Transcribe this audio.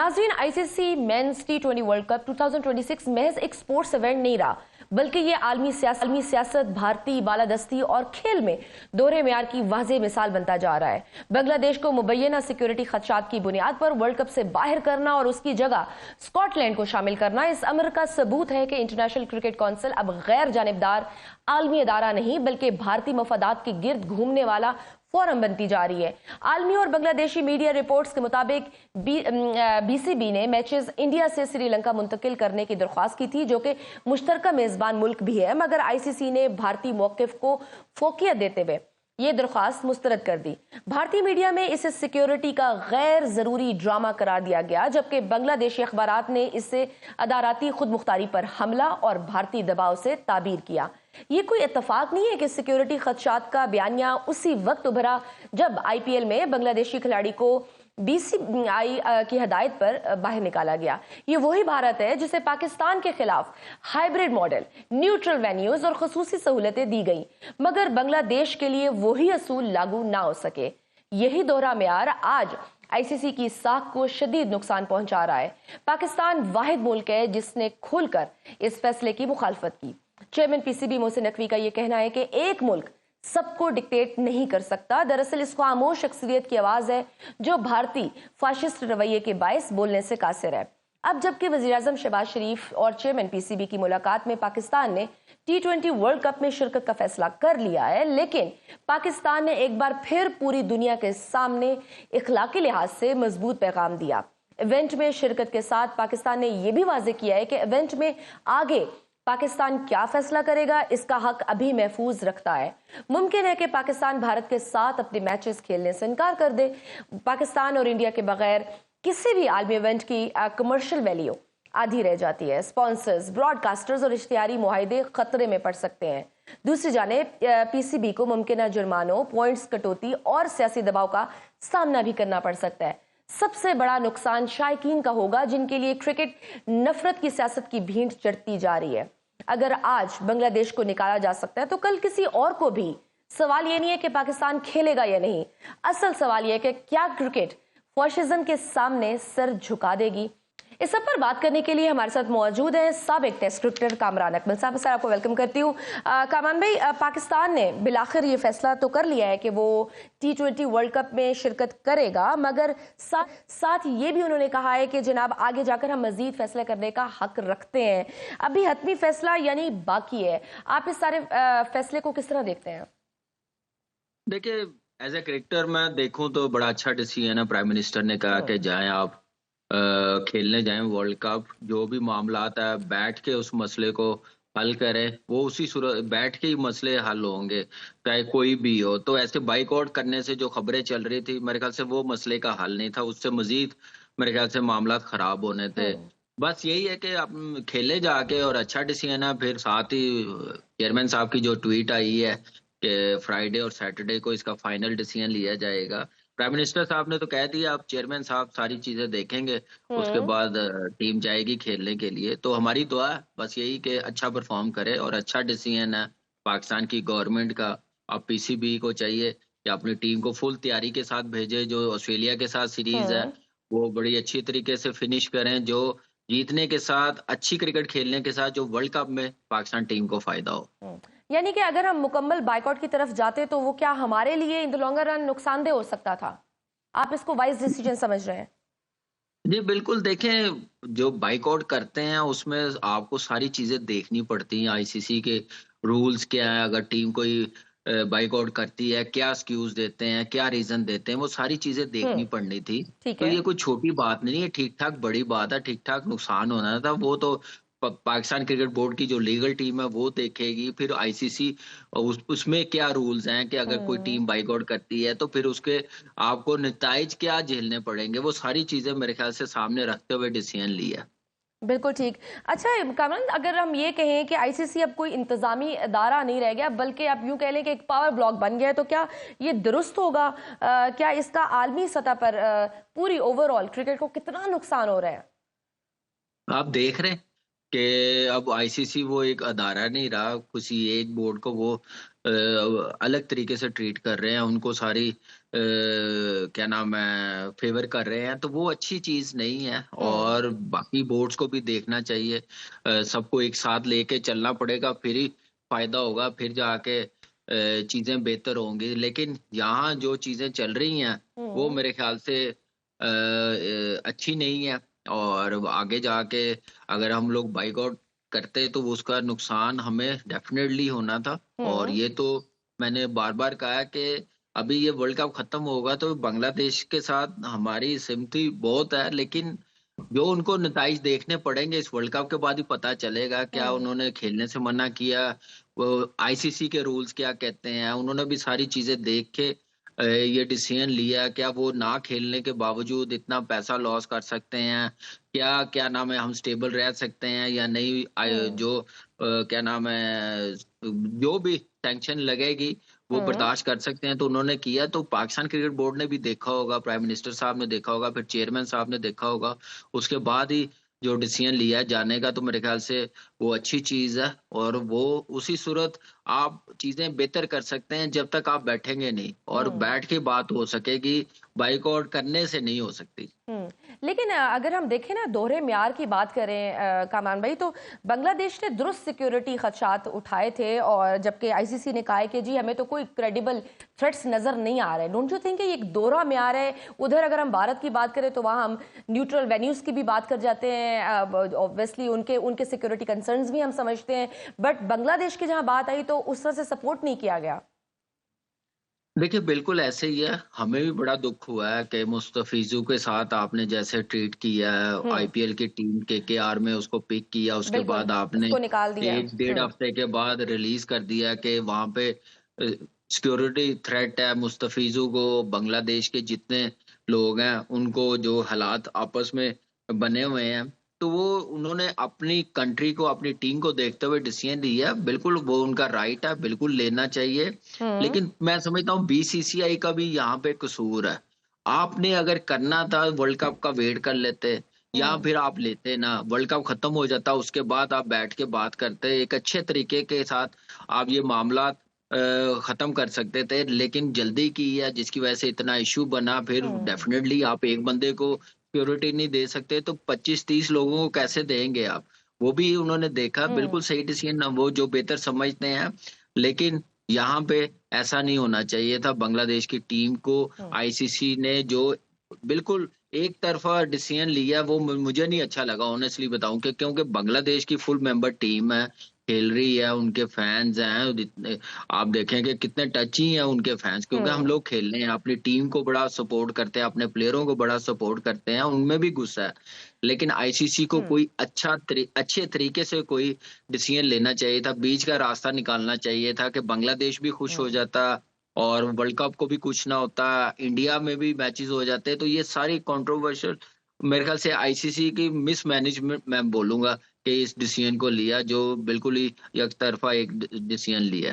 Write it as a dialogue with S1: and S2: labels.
S1: नाज़रीन, ICC men's टी20 world cup 2026 महज एक स्पोर्ट्स इवेंट नहीं रहा, बल्कि ये आलमी सियासत, भारतीय बालादस्ती और खेल में दोहरे मेयार की वाज़ेह मिसाल बनता जा रहा है। बांग्लादेश को मुबैना सिक्योरिटी खदशात की बुनियाद पर वर्ल्ड कप से बाहर करना और उसकी जगह स्कॉटलैंड को शामिल करना इस अमर का सबूत है कि इंटरनेशनल क्रिकेट काउंसिल अब गैर जानिबदार आलमी अदारा नहीं, बल्कि भारतीय मफादात के गिर्द घूमने वाला फोरम बनती जा रही है। आलमी और बांग्लादेशी मीडिया रिपोर्ट्स के मुताबिक बीसीबी ने मैचेस इंडिया से श्रीलंका मुंतकिल करने की दरख्वास्त की थी, जो कि मुश्तरका मेजबान मुल्क भी है, मगर आईसीसी ने भारतीय मौकिफ को फोकियत देते हुए ये दरख्वास्त मुस्तरद कर दी। भारतीय मीडिया में इसे सिक्योरिटी का गैर जरूरी ड्रामा करार दिया गया, जबकि बांग्लादेशी अखबारात ने इसे अदालती खुद मुख्तारी पर हमला और भारतीय दबाव से ताबीर किया। ये कोई इत्तेफाक नहीं है कि सिक्योरिटी खदशात का बयानिया उसी वक्त उभरा जब आईपीएल में बांग्लादेशी खिलाड़ी को बीसीसीआई की हिदायत पर बाहर निकाला गया। ये वही भारत है जिसे पाकिस्तान के खिलाफ हाइब्रिड मॉडल, न्यूट्रल वेन्यूज और खसूसी सहूलतें दी गई, मगर बांग्लादेश के लिए वही असूल लागू ना हो सके। यही दोहरा मेयार आज आईसीसी की साख को शदीद नुकसान पहुंचा रहा है। पाकिस्तान वाहिद मुल्क है जिसने खुलकर इस फैसले की मुखालफत की। चेयरमैन पीसीबी मोहसिन नकवी का यह कहना है कि एक मुल्क सबको डिक्टेट नहीं कर सकता। दरअसल इस खामोश शख्सियत की आवाज है जो भारतीय फाशिस्ट रवैये के बायस बोलने से कासिर है। अब जबकि वज़ीर-ए-आज़म शहबाज शरीफ और चेयरमैन पीसीबी की मुलाकात में पाकिस्तान ने टी20 वर्ल्ड कप में शिरकत का फैसला कर लिया है, लेकिन पाकिस्तान ने एक बार फिर पूरी दुनिया के सामने इखलाकी लिहाज से मजबूत पैगाम दिया। इवेंट में शिरकत के साथ पाकिस्तान ने यह भी वाज़ेह किया है कि इवेंट में आगे पाकिस्तान क्या फैसला करेगा इसका हक अभी महफूज रखता है। मुमकिन है कि पाकिस्तान भारत के साथ अपने मैचेस खेलने से इनकार कर दे। पाकिस्तान और इंडिया के बगैर किसी भी आलमी इवेंट की कमर्शियल वैल्यू आधी रह जाती है। स्पॉन्सर्स, ब्रॉडकास्टर्स और इश्तिहारी मुआहिदे खतरे में पड़ सकते हैं। दूसरी जानिब पीसीबी को मुमकिन जुर्मानों, पॉइंट्स कटौती और सियासी दबाव का सामना भी करना पड़ सकता है। सबसे बड़ा नुकसान शायकीन का होगा, जिनके लिए क्रिकेट नफरत की सियासत की भींट चढ़ती जा रही है। अगर आज बांग्लादेश को निकाला जा सकता है तो कल किसी और को भी। सवाल ये नहीं है कि पाकिस्तान खेलेगा या नहीं, असल सवाल यह है कि क्या क्रिकेट फैशिज्म के सामने सर झुका देगी। इस सब पर बात करने के लिए हमारे साथ मौजूद हैं साबिक टेस्ट क्रिकेटर कामरान अकमल साहब। सर, आपको वेलकम करती हूँ। कामरान भाई, पाकिस्तान ने बिलाखिर ये फैसला तो कर लिया है कि वो टी20 वर्ल्ड कप में शिरकत करेगा, मगर साथ ये भी उन्होंने कहा है कि जनाब आगे जाकर हम मजीद फैसला करने का हक रखते हैं। अभी हतमी फैसला यानी बाकी है। आप इस सारे फैसले को किस तरह देखते हैं?
S2: देखिए, एज ए क्रिकेटर मैं देखूं तो बड़ा अच्छा डिसीजन है। प्राइम मिनिस्टर ने कहा कि जाएं आप खेलने जाएं वर्ल्ड कप। जो भी मामला आता है बैठ के उस मसले को हल करें, वो उसी सूरत बैठ के ही मसले हल होंगे, चाहे कोई भी हो। तो ऐसे बाइकआउट करने से जो खबरें चल रही थी, मेरे ख्याल से वो मसले का हल नहीं था, उससे मजीद मेरे ख्याल से मामला खराब होने थे। बस यही है कि आप खेले जाके, और अच्छा डिसीजन है। फिर साथ ही चेयरमैन साहब की जो ट्वीट आई है कि फ्राइडे और सैटरडे को इसका फाइनल डिसीजन लिया जाएगा। प्राइम मिनिस्टर साहब ने तो कह दिया अब चेयरमैन साहब सारी चीजें देखेंगे, उसके बाद टीम जाएगी खेलने के लिए। तो हमारी दुआ बस यही कि अच्छा परफॉर्म करे, और अच्छा डिसीजन है पाकिस्तान की गवर्नमेंट का। अब पीसीबी को चाहिए कि अपनी टीम को फुल तैयारी के साथ भेजे। जो ऑस्ट्रेलिया के साथ सीरीज है वो बड़ी अच्छी तरीके से फिनिश करें, जो जीतने के साथ, अच्छी क्रिकेट खेलने के साथ, जो वर्ल्ड कप में पाकिस्तान टीम को फायदा हो।
S1: यानी कि अगर हम मुकम्मल बाइकआउट की तरफ जाते तो वो क्या हमारे लिए इन द लॉन्गर रन नुकसानदेह हो सकता था? आप इसको वाइज डिसीजन समझ रहे हैं?
S2: जी बिल्कुल। देखें, जो बाइकआउट करते हैं उसमें आपको सारी चीजें देखनी पड़ती हैं। आईसीसी के रूल्स क्या है, अगर टीम कोई बाइकआउट करती है क्या एक्सक्यूज देते हैं, क्या रीजन देते हैं, वो सारी चीजें देखनी पड़नी थी। तो ये कोई छोटी बात नहीं है, ठीक ठाक बड़ी बात है। ठीक ठाक नुकसान होना था, वो तो पाकिस्तान क्रिकेट बोर्ड की जो लीगल टीम है वो देखेगी। फिर आईसीसी उसमें क्या रूल्स हैं कि अगर कोई टीम बाइकआउट करती है तो फिर उसके आपको नताइज क्या झेलने पड़ेंगे, वो सारी चीजें मेरे ख्याल से सामने रखते हुए डिसीजन लिया।
S1: बिल्कुल ठीक। अच्छा कामरान, अगर हम ये कहें कि आईसीसी अब कोई इंतजामी अदारा नहीं रह गया, बल्कि आप यूं कह लें कि एक पावर ब्लॉक बन गया है, तो क्या ये दुरुस्त होगा? क्या इसका आलमी सतह पर पूरी ओवरऑल क्रिकेट को कितना नुकसान हो रहा है?
S2: आप देख रहे हैं कि अब आईसीसी वो एक अदारा नहीं रहा, किसी एक बोर्ड को वो अलग तरीके से ट्रीट कर रहे हैं, उनको सारी क्या नाम है फेवर कर रहे हैं, तो वो अच्छी चीज नहीं है।
S1: हम्म।
S2: और बाकी बोर्ड्स को भी देखना चाहिए, सबको एक साथ लेके चलना पड़ेगा, फिर ही फायदा होगा, फिर जाके चीजें बेहतर होंगी। लेकिन यहाँ जो चीजें चल रही हैं वो
S1: हम्म।
S2: मेरे ख्याल से अच्छी नहीं है। और आगे जाके अगर हम लोग बाइकआउट करते तो वो उसका नुकसान हमें डेफिनेटली होना था। और
S1: हम्म।
S2: ये तो मैंने बार बार कहा कि अभी ये वर्ल्ड कप खत्म होगा तो बांग्लादेश के साथ हमारी सिम्पथी बहुत है, लेकिन जो उनको नताइज देखने पड़ेंगे इस वर्ल्ड कप के बाद ही पता चलेगा। क्या
S1: हम्म।
S2: उन्होंने खेलने से मना किया, वो आईसीसी के रूल्स क्या कहते हैं, उन्होंने भी सारी चीजें देख के ये डिसीजन लिया। क्या वो ना खेलने के बावजूद इतना पैसा लॉस कर सकते हैं, क्या क्या नाम है हम स्टेबल रह सकते हैं या नहीं,
S1: हम्म।
S2: जो क्या नाम है जो भी सैंक्शन लगेगी वो
S1: हम्म।
S2: बर्दाश्त कर सकते हैं। तो उन्होंने किया, तो पाकिस्तान क्रिकेट बोर्ड ने भी देखा होगा, प्राइम मिनिस्टर साहब ने देखा होगा, फिर चेयरमैन साहब ने देखा होगा, उसके बाद ही जो डिसीजन लिया जाने का, तो मेरे ख्याल से वो अच्छी चीज है। और वो उसी सूरत आप चीजें बेहतर कर सकते हैं जब तक आप बैठेंगे नहीं, और
S1: हम्म।
S2: बैठ के बात हो सकेगी, बाइकआउट करने से नहीं हो सकती।
S1: लेकिन अगर हम देखें ना, दोहरे म्यार की बात करें कामरान भाई, तो बांग्लादेश ने दुरुस्त सिक्योरिटी खदशात उठाए थे, और जबकि आईसीसी ने कहा है कि जी हमें तो कोई क्रेडिबल थ्रेट्स नजर नहीं आ रहे। डोंट यू थिंक कि ये एक दोहरा म्यार है? उधर अगर हम भारत की बात करें तो वहाँ हम न्यूट्रल वेन्यूज की भी बात कर जाते हैं, ऑब्वियसली उनके उनके सिक्योरिटी कंसर्न्स भी हम समझते हैं, बट बांग्लादेश की जहाँ बात आई तो उस तरह से सपोर्ट नहीं किया गया।
S2: देखिए बिल्कुल ऐसे ही है, हमें भी बड़ा दुख हुआ है कि मुस्तफिजू के साथ आपने जैसे ट्रीट किया है,
S1: हम्म।
S2: आईपीएल की टीम केकेआर में उसको पिक किया, उसके
S1: बिल्कुल,
S2: बाद आपने
S1: उसको निकाल दिया।
S2: एक डेढ़ हफ्ते के बाद रिलीज कर दिया कि वहां पे सिक्योरिटी थ्रेट है मुस्तफिजू को। बांग्लादेश के जितने लोग हैं उनको जो हालात आपस में बने हुए हैं, तो वो उन्होंने अपनी कंट्री को, अपनी टीम को देखते हुए डिसीजन लिया। बिल्कुल वो उनका राइट है, बिल्कुल लेना चाहिए।
S1: हम्म।
S2: लेकिन मैं समझता हूँ बीसीसीआई का भी यहाँ पे कसूर है। आपने अगर करना था वर्ल्ड कप का वेट कर लेते, या
S1: हम्म।
S2: फिर आप लेते ना, वर्ल्ड कप खत्म हो जाता, उसके बाद आप बैठ के बात करते एक अच्छे तरीके के साथ, आप ये मामला खत्म कर सकते थे। लेकिन जल्दी की है जिसकी वजह से इतना इशू बना। फिर
S1: हम्म।
S2: डेफिनेटली आप एक बंदे को सिक्योरिटी नहीं दे सकते तो 25-30 लोगों को कैसे देंगे आप? वो भी उन्होंने देखा,
S1: हम्म।
S2: बिल्कुल सही डिसीजन, वो जो बेहतर समझते हैं। लेकिन यहाँ पे ऐसा नहीं होना चाहिए था। बांग्लादेश की टीम को
S1: हम्म।
S2: आईसीसी ने जो बिल्कुल एक तरफा डिसीजन लिया, वो मुझे नहीं अच्छा लगा ऑनेस्टली बताऊं कि, क्योंकि बांग्लादेश की फुल मेंबर टीम है, खेल रही है, उनके फैंस हैं जितने, आप देखें कि कितने टची हैं उनके फैंस, क्योंकि हम
S1: हम्म।
S2: लोग खेलने हैं, अपनी टीम को बड़ा सपोर्ट करते हैं, अपने प्लेयरों को बड़ा सपोर्ट करते हैं, उनमें भी गुस्सा है। लेकिन आईसीसी को
S1: हम्म।
S2: कोई अच्छे तरीके से कोई डिसीजन लेना चाहिए था, बीच का रास्ता निकालना चाहिए था कि बांग्लादेश भी खुश हो
S1: हम्म।
S2: जाता और वर्ल्ड कप को भी कुछ ना होता, इंडिया में भी मैचेस हो जाते। तो ये सारी कंट्रोवर्शियल मेरे ख्याल से आईसीसी की मिसमैनेजमेंट मैं बोलूंगा कि इस डिसीजन को लिया, जो बिल्कुल ही एक तरफा एक डिसीजन लिया।